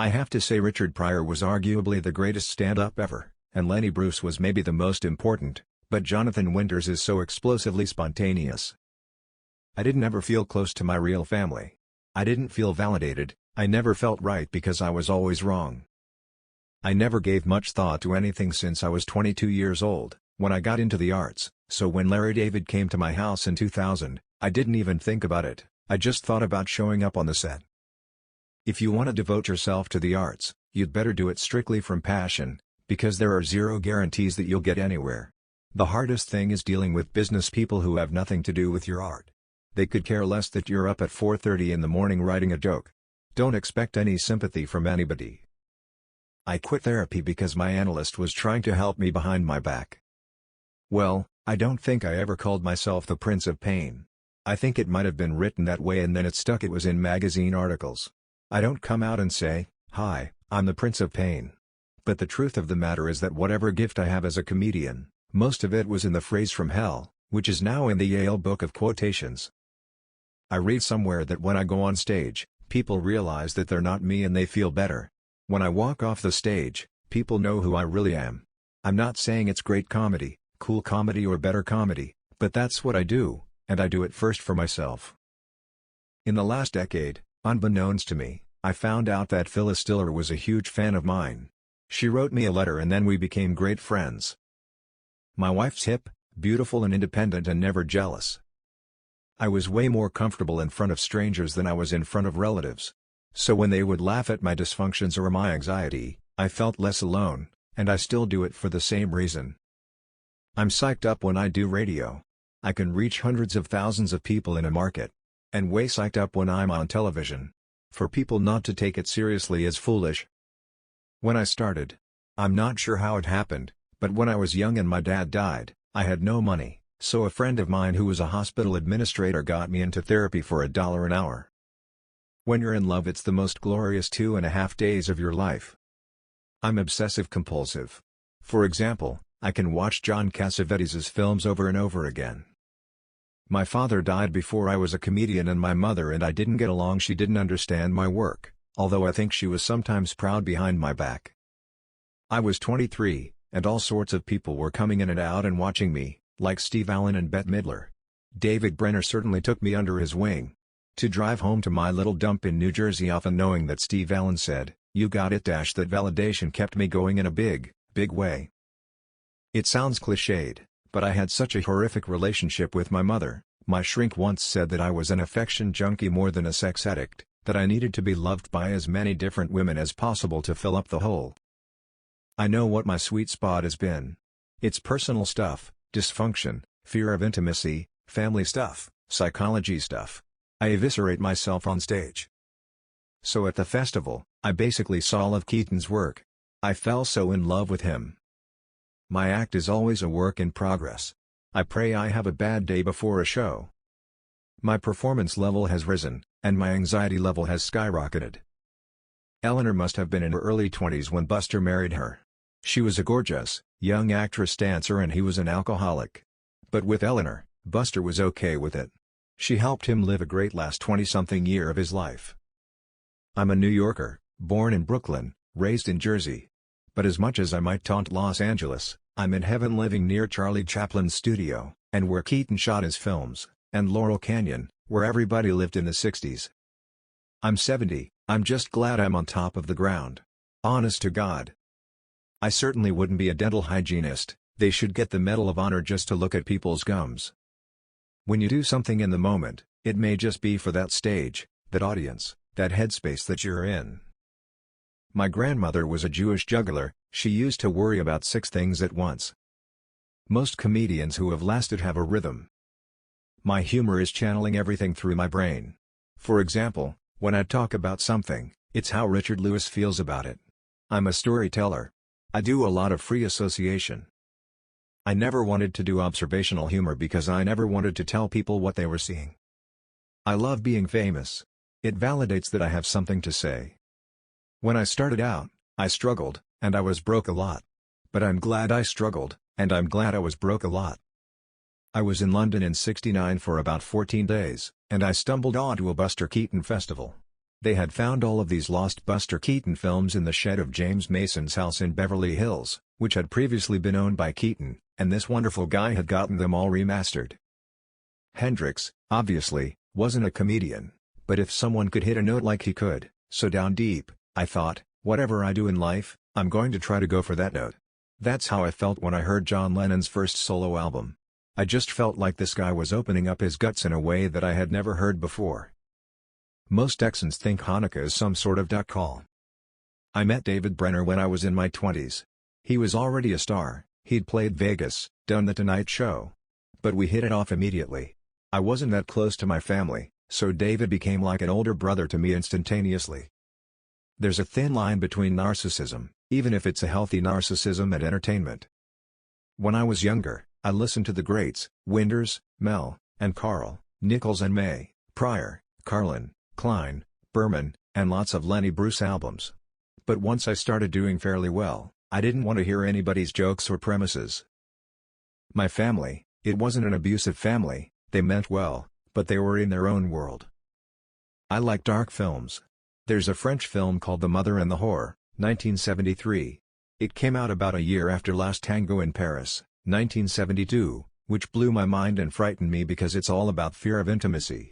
I have to say Richard Pryor was arguably the greatest stand-up ever, and Lenny Bruce was maybe the most important, but Jonathan Winters is so explosively spontaneous. I didn't ever feel close to my real family. I didn't feel validated, I never felt right because I was always wrong. I never gave much thought to anything since I was 22 years old, when I got into the arts, so when Larry David came to my house in 2000, I didn't even think about it, I just thought about showing up on the set. If you want to devote yourself to the arts, you'd better do it strictly from passion, because there are zero guarantees that you'll get anywhere. The hardest thing is dealing with business people who have nothing to do with your art. They could care less that you're up at 4:30 in the morning writing a joke. Don't expect any sympathy from anybody. I quit therapy because my analyst was trying to help me behind my back. Well, I don't think I ever called myself the Prince of Pain. I think it might have been written that way and then it stuck. It was in magazine articles. I don't come out and say, "Hi, I'm the Prince of Pain." But the truth of the matter is that whatever gift I have as a comedian, most of it was in the phrase "from hell," which is now in the Yale Book of Quotations. I read somewhere that when I go on stage, people realize that they're not me and they feel better. When I walk off the stage, people know who I really am. I'm not saying it's great comedy, cool comedy or better comedy, but that's what I do, and I do it first for myself. In the last decade, unbeknownst to me, I found out that Phyllis Diller was a huge fan of mine. She wrote me a letter and then we became great friends. My wife's hip, beautiful and independent and never jealous. I was way more comfortable in front of strangers than I was in front of relatives. So when they would laugh at my dysfunctions or my anxiety, I felt less alone, and I still do it for the same reason. I'm psyched up when I do radio. I can reach hundreds of thousands of people in a market. And way psyched up when I'm on television. For people not to take it seriously is foolish. When I started, I'm not sure how it happened, but when I was young and my dad died, I had no money, so a friend of mine who was a hospital administrator got me into therapy for $1 an hour. When you're in love, it's the most glorious 2.5 days of your life. I'm obsessive-compulsive. For example, I can watch John Cassavetes' films over and over again. My father died before I was a comedian and my mother and I didn't get along. She didn't understand my work, although I think she was sometimes proud behind my back. I was 23, and all sorts of people were coming in and out and watching me, like Steve Allen and Bette Midler. David Brenner certainly took me under his wing. To drive home to my little dump in New Jersey often knowing that Steve Allen said, "You got it." That validation kept me going in a big, big way. It sounds cliched, but I had such a horrific relationship with my mother. My shrink once said that I was an affection junkie more than a sex addict, that I needed to be loved by as many different women as possible to fill up the hole. I know what my sweet spot has been. It's personal stuff, dysfunction, fear of intimacy, family stuff, psychology stuff. I eviscerate myself on stage. So at the festival, I basically saw 𝐓𝐡𝐚𝐧𝐤 work. I fell so in love with him. My act is always a work in progress. I pray I have a bad day before a show. My performance level has risen, and my anxiety level has skyrocketed. Eleanor must have been in her early 20s when Buster married her. She was a gorgeous, young actress-dancer and he was an alcoholic. But with Eleanor, Buster was okay with it. She helped him live a great last 20-something year of his life. I'm a New Yorker, born in Brooklyn, raised in Jersey. But as much as I might taunt Los Angeles, I'm in heaven living near Charlie Chaplin's studio, and where Keaton shot his films, and Laurel Canyon, where everybody lived in the 60s. I'm 70, I'm just glad I'm on top of the ground. Honest to God. I certainly wouldn't be a dental hygienist. They should get the Medal of Honor just to look at people's gums. When you do something in the moment, it may just be for that stage, that audience, that headspace that you're in. My grandmother was a Jewish juggler. She used to worry about 6 things at once. Most comedians who have lasted have a rhythm. My humor is channeling everything through my brain. For example, when I talk about something, it's how Richard Lewis feels about it. I'm a storyteller. I do a lot of free association. I never wanted to do observational humor because I never wanted to tell people what they were seeing. I love being famous. It validates that I have something to say. When I started out, I struggled, and I was broke a lot. But I'm glad I struggled, and I'm glad I was broke a lot. I was in London in '69 for about 14 days, and I stumbled onto a Buster Keaton festival. They had found all of these lost Buster Keaton films in the shed of James Mason's house in Beverly Hills, which had previously been owned by Keaton, and this wonderful guy had gotten them all remastered. Hendrix, obviously, wasn't a comedian, but if someone could hit a note like he could, so down deep, I thought, whatever I do in life, I'm going to try to go for that note. That's how I felt when I heard John Lennon's first solo album. I just felt like this guy was opening up his guts in a way that I had never heard before. Most Texans think Hanukkah is some sort of duck call. I met David Brenner when I was in my 20s. He was already a star, he'd played Vegas, done The Tonight Show. But we hit it off immediately. I wasn't that close to my family, so David became like an older brother to me instantaneously. There's a thin line between narcissism, even if it's a healthy narcissism, and entertainment. When I was younger, I listened to the greats, Winters, Mel, and Carl, Nichols and May, Pryor, Carlin, Klein, Berman, and lots of Lenny Bruce albums. But once I started doing fairly well, I didn't want to hear anybody's jokes or premises. My family, it wasn't an abusive family, they meant well, but they were in their own world. I like dark films. There's a French film called The Mother and the Whore, 1973. It came out about a year after Last Tango in Paris, 1972, which blew my mind and frightened me because it's all about fear of intimacy,